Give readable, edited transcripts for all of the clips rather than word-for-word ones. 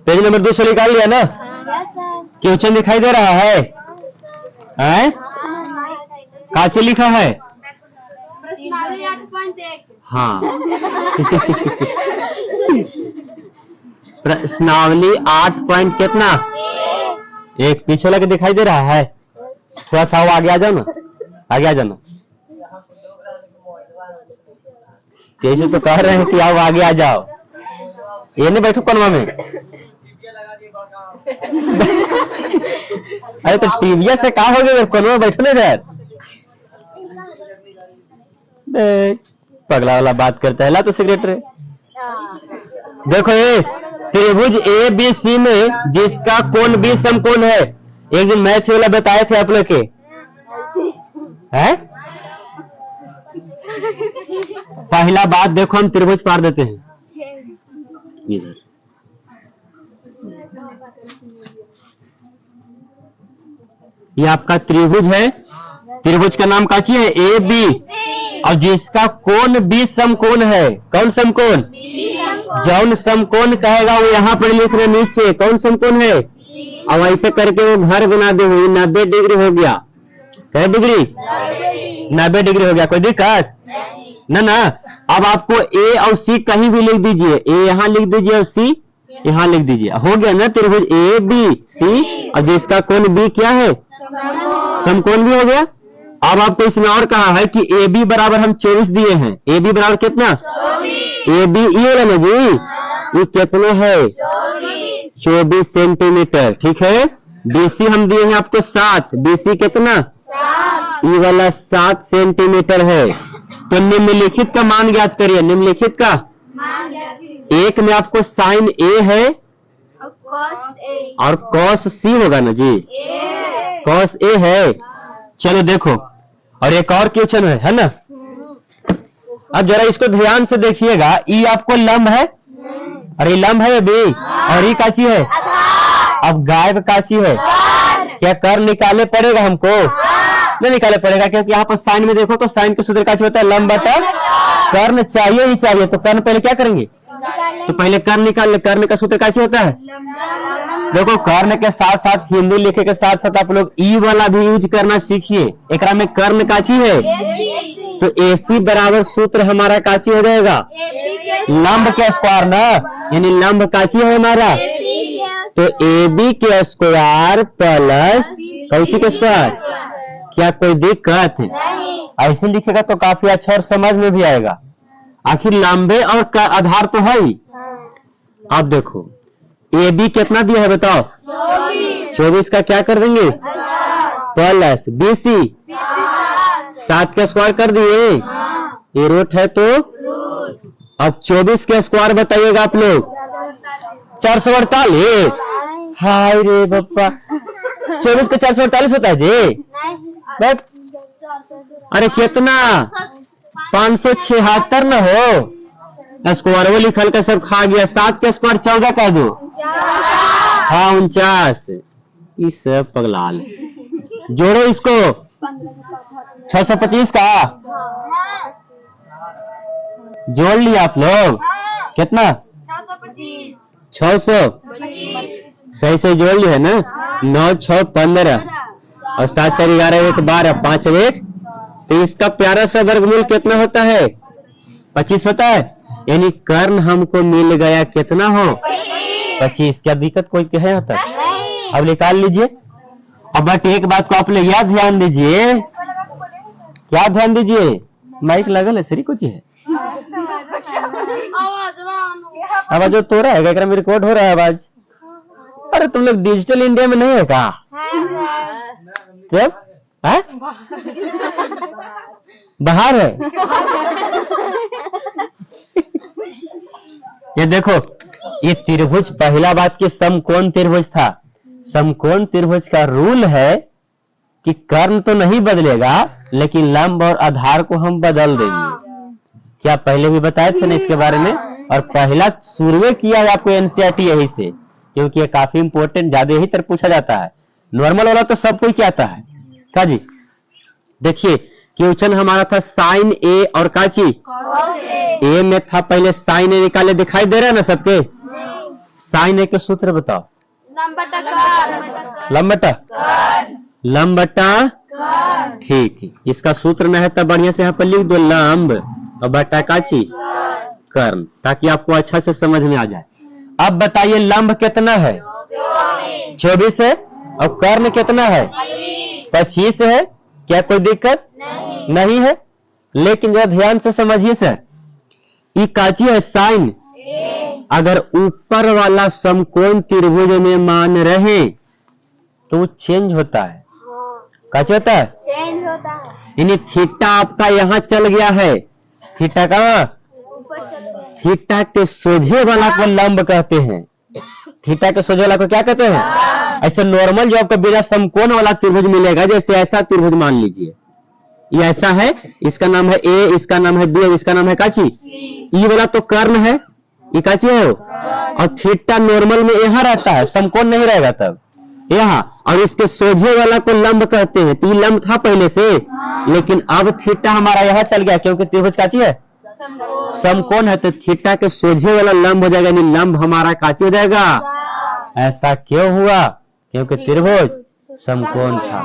Page number 200 निकाल लिया ना? क्वेश्चन दिखाई दे रहा है? हैं? कहाँ से लिखा है? हाँ प्रश्नावली 8 पॉइंट कितना? एक पीछे लगे दिखाई दे रहा है? थोड़ा सा आगे आ जाओ ना, आगे आ जाना। कैसे तो कह रहे हैं कि आओ आगे आ जाओ, ये नहीं बैठो कनवा में। अरे तो टीवीएस से कहा हो गया, कनवा बैठो नहीं रहे। पगला वाला बात करता है ला तो सेक्रेटरी। देखो ये त्रिभुज ए बी सी में जिसका कोण बी समकोण है, एक दिन मैथ वाला बताए थे आप लोग के है? पहला बात देखो, हम त्रिभुज पार देते हैं इधर। ये आपका त्रिभुज है, त्रिभुज का नाम काची है? ए बी, और जिसका कोण बी समकोण है। कौन समकोण? जौन समकोण कहेगा वो यहाँ पर लिख रहे नीचे, कौन समकोण है? और ऐसे करके वो घर बना दे, 90 डिग्री हो गया। क्या डिग्री? 90 डिग्री हो गया। कोई दिक्कत ना ना। अब आपको ए और सी कहीं भी लिख दीजिए, ए यहाँ लिख दीजिए और सी यहाँ लिख दीजिए, हो गया ना त्रिभुज ए बी सी, और जिसका कोण बी क्या है? समकोण भी हो गया। अब आपको इसमें और कहा है कि ए बी बराबर हम 24 दिए हैं। ए बी बराबर कितना? ए बी ये वाला ना जी, ये कितना है? 24 सेंटीमीटर। ठीक है। बीसी हम दिए हैं आपको 7, बीसी कितना? ये वाला 7 सेंटीमीटर है। तो निम्नलिखित का मान ज्ञात करिए। निम्नलिखित का एक में आपको साइन ए है और कॉस सी होगा ना जी, कॉस ए है। चलो देखो, और एक और क्वेश्चन है ना। अब जरा इसको ध्यान से देखिएगा, ई आपको लंब है और ये लंब है बी, और ये काची है? अब गायब काची है? क्या कर निकाले पड़ेगा हमको? नहीं निकाले पड़ेगा, क्योंकि यहाँ पर साइन में देखो तो साइन का सूत्र काची होता है? लंब बटा कर्ण चाहिए ही चाहिए। तो कर्ण पहले क्या करेंगे? तो पहले कर्ण निकाल ले। कर्ण का सूत्र कैसे होता है? देखो कर्ण के साथ साथ हिंदी लिखे के साथ साथ आप लोग ई वाला भी यूज करना सीखिए। एकरा में कर्ण काची है, तो AC बराबर सूत्र हमारा काची हो जाएगा? लंब के स्क्वायर ना, यानी लंब काची है हमारा? तो AB के स्क्वायर प्लस कौची के स्क्वायर। क्या कोई दिक्कत है? ऐसे लिखेगा तो काफी अच्छा और समझ में भी आएगा। आखिर लंबे और का आधार तो है ही। अब देखो ए बी कितना दिया है बताओ? 24 का क्या कर देंगे? प्लस BC 7 का स्क्वायर कर दिए, ये रूट है तो अब 24 के स्क्वायर बताइएगा आप लोग। 448। हाय रे बप्पा, 24 का 448 होता है जी। अरे कितना? 576 न हो, स्क्वायर वो लिखल का सब खा गया। 7 के स्क्वायर 14 का दो, हाँ 49। इस पगलाल जोड़ो इसको। 625 का जोड़ लिया आप लोग, कितना? 600 सही सही जोड़ लिया है ना। 9 6 15 और 7 4 11 1 12 5 1, तो इसका प्यारा सा वर्गमूल कितना होता है? 25 होता है। यानी कर्ण हमको मिल गया कितना हो? 25। क्या दिक्कत कोई कहे होता? अब निकाल लीजिए। अब बट एक बात को आप लोग याद ध्यान दीजिए, क्या ध्यान दीजिए? माइक लगल है सरी कुछ है आवाज तो रहा है, एकरा में रिकॉर्ड हो रहा है आवाज। अरे तुम लोग डिजिटल इंडिया में नहीं है का? जब बाहर है। ये देखो, ये त्रिभुज पहला बात की समकोण त्रिभुज था। समकोण त्रिभुज का रूल है कि कर्ण तो नहीं बदलेगा, लेकिन लंब और आधार को हम बदल देंगे। क्या पहले भी बताए थे ना इसके बारे में? और पहला शुरू किया है आपको NCERT यही से, क्योंकि ये काफी इंपॉर्टेंट, ज्यादा यही तरह पूछा जाता है। नॉर्मल वाला तो सब कोई क्या आता है का जी। देखिए क्वेश्चन हमारा था साइन ए और काची ए में था पहले साइन ए निकाले, दिखाई दे रहा है ना सबके? साइन ए के सूत्र बताओ। लंब बटा ठीक है, इसका सूत्र में है तब बढ़िया से यहाँ पर लिख दो लंब और बटा काची कर्ण, ताकि आपको अच्छा से समझ में आ जाए। अब बताइए लंब कितना है? 24 है और कर्ण कितना है? 25 है। क्या कोई दिक्कत नहीं है? लेकिन जरा ध्यान से समझिए सर, ये काची है साइन। अगर ऊपर वाला समकोण त्रिभुज में मान रहे तो चेंज होता है। काची होता है? चेंज होता है। यानी थीटा आपका यहाँ चल गया है, थीटा का थीटा के सोझे वाला को लंब कहते हैं। थीटा के सोझे वाला को क्या कहते हैं? ऐसे नॉर्मल जो आपको बिना समकोण वाला त्रिभुज मिलेगा, जैसे ऐसा त्रिभुज मान लीजिए, ये ऐसा है, इसका नाम है ए, इसका नाम है बी, इसका नाम है काची। ये वाला तो कर्ण है, ये काची है और थीटा नॉर्मल में यहाँ रहता है, समकोण नहीं रहेगा तब यहाँ, और इसके सोझे वाला को लंब कहते हैं। तो ये लंब था पहले से, लेकिन अब थीटा हमारा यहाँ चल गया क्योंकि त्रिभुज काची है, समकोण है, तो थीटा के सोझे वाला लंब हो जाएगा, यानी लंब हमारा काची हो जाएगा। ऐसा क्यों हुआ? क्योंकि त्रिभुज समकोण था,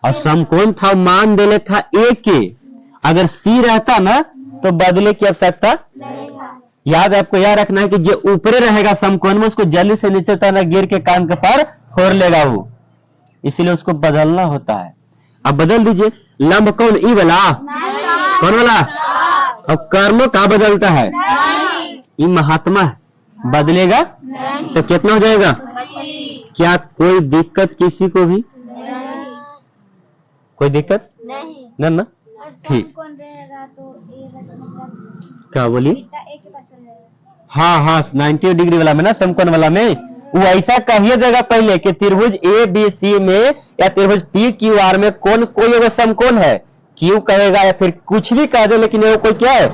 और समकोण था मान देले था ए के। अगर सी रहता ना तो बदले की आवश्यकता याद आपको याद रखना है कि जो ऊपरे रहेगा समकोण में, उसको जल्दी से नीचे उतारना, गिर के कान के पर फोड़ लेगा वो, इसीलिए उसको बदलना होता है। अब बदल दीजिए, लंब कौन? ई वाला, कौन वाला? अब कर्म का बदलता है, ये महात्मा है, बदलेगा तो कितना हो जाएगा? क्या कोई दिक्कत किसी को भी? कोई दिक्कत नहीं ना? ठीक, क्या बोली? हाँ हाँ, 90 डिग्री वाला में ना, समकोण वाला में वो ऐसा कहिए देगा पहले कि त्रिभुज ए बी सी में या त्रिभुज पी क्यू आर में कौन कोई एगो समकोण है, क्यू कहेगा या फिर कुछ भी कह दे, लेकिन वो कोई क्या है?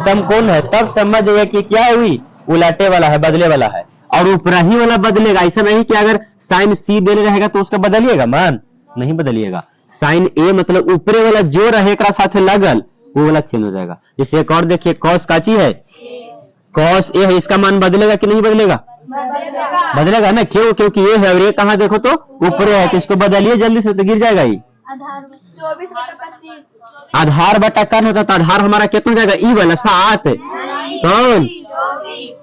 समकोण है। तब समझ जाइए कि क्या हुई, उलटे वाला है, बदले वाला है, और ऊपरी वाला बदलेगा। ऐसा नहीं कि अगर साइन सी देने रहेगा तो उसका बदलिएगा, मान नहीं बदलिएगा। साइन ए मतलब ऊपरे वाला जो रहेगा साथ लगल वो वाला चेंज हो जाएगा। जैसे एक और देखिए, कॉस काची है, कॉस ए है, इसका मान बदलेगा कि नहीं बदलेगा? बदलेगा ना, क्यों? क्योंकि ये है और ये कहाँ देखो तो ऊपरे है, तो इसको बदलिए जल्दी से, तो गिर जाएगा ये। आधार बटा कर्ण होता, तो आधार हमारा कितना जाएगा? ई वाला 7, कौन?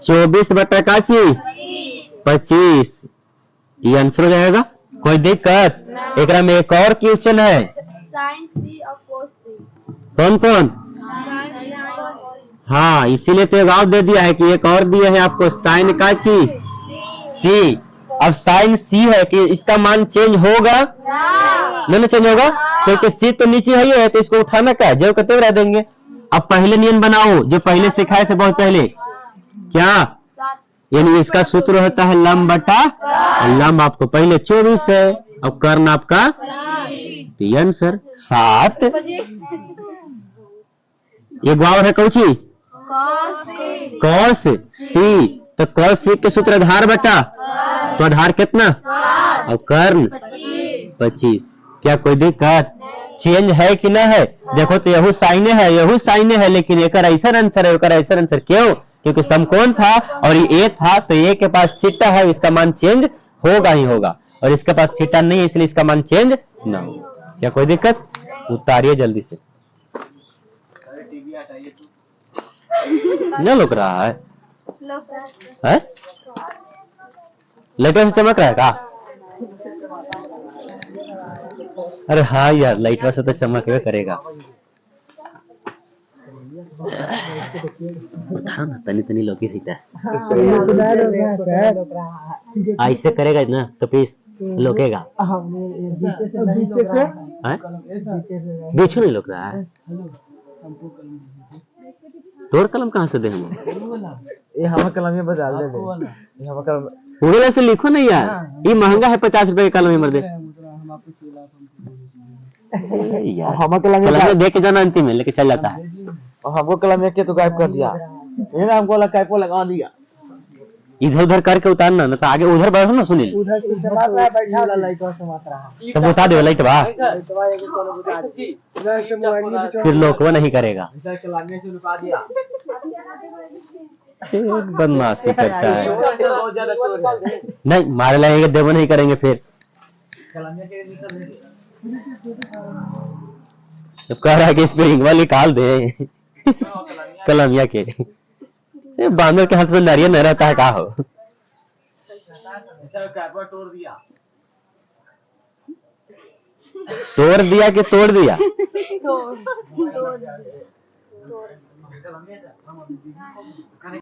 24 बटा काची 25, ये आंसर हो जाएगा। कोई दिक्कत? एक में एक और क्वेश्चन है, कौन कौन? हाँ, इसीलिए तो एक और दे दिया है कि एक और दिया है आपको, साइन काची सी। अब साइन सी है कि इसका मान चेंज होगा? नहीं चेंज होगा, क्योंकि सी तो नीचे है, तो इसको उठाना क्या है, जो कहते रह देंगे। अब पहले नियम बनाओ जो पहले सिखाए थे बहुत पहले, क्या? यानी इसका सूत्र होता है लंब बटा, लंब आपको पहले 24 है और कर्ण आपका आंसर 7। ये गौर है कौची? कॉस सी, तो कॉस सी के सूत्र आधार बटा, तो आधार कितना और कर्ण 25। क्या कोई दिक्कत? चेंज है कि ना है? देखो तो यहू साइने है, यहू साइने है, लेकिन एक ऐसा आंसर है, एक ऐसा आंसर। क्यों? क्योंकि समकोण था और ये ए था, तो ए के पास थीटा है, इसका मान चेंज होगा ही होगा, और इसके पास थीटा नहीं है, इसलिए इसका मान चेंज ना हो। क्या कोई दिक्कत? उतारिए जल्दी से, न लुक रहा है, लाइट से चमक रहा है का? अरे हाँ यार, लाइट से तो चमक करेगा। तनी तनी लोकी रहता है, ऐसे करेगा ना तो पीस लोकेगा, बीच नहीं लोक रहा है। तोड़ कलम कहाँ से दे हम? ये हवा कलम में बदल दे, ये हवा कलम पूरे ऐसे लिखो नहीं यार, ये महंगा है 50 रुपए का कलम मर दे यार। हवा कलम में देख के जाना अंतिम में लेके चल जाता है, और हमको कलम में के तो गायब कर दिया, ये हमको लगा लगा दिया। इधर उधर करके उतारना ना, तो आगे उधर बढ़ो ना सुनील। उधर से चला रहा है, बैठा वाला लाइट और समात रहा तो बता दे लाइट बा, लाइटवा एगो कोनो बुझा दी। उधर से मोबाइल भी फिर लोग वो नहीं करेगा। इधर कलामी से लुका दिया। बदमाशी करता है। बहुत ज्यादा चोर है। नहीं मारे लगेंगे, देवो नहीं करेंगे फिर। कलामी के निकल ले। जब कह रहा है कि स्प्रिंग वाली निकाल दे कलमिया के। ये बांदर के हाथ में नारियल नहीं रहता है का हो। ऐसा कैपा तोड़ दिया। तोड़ दिया कि तोड़ दिया? तोड़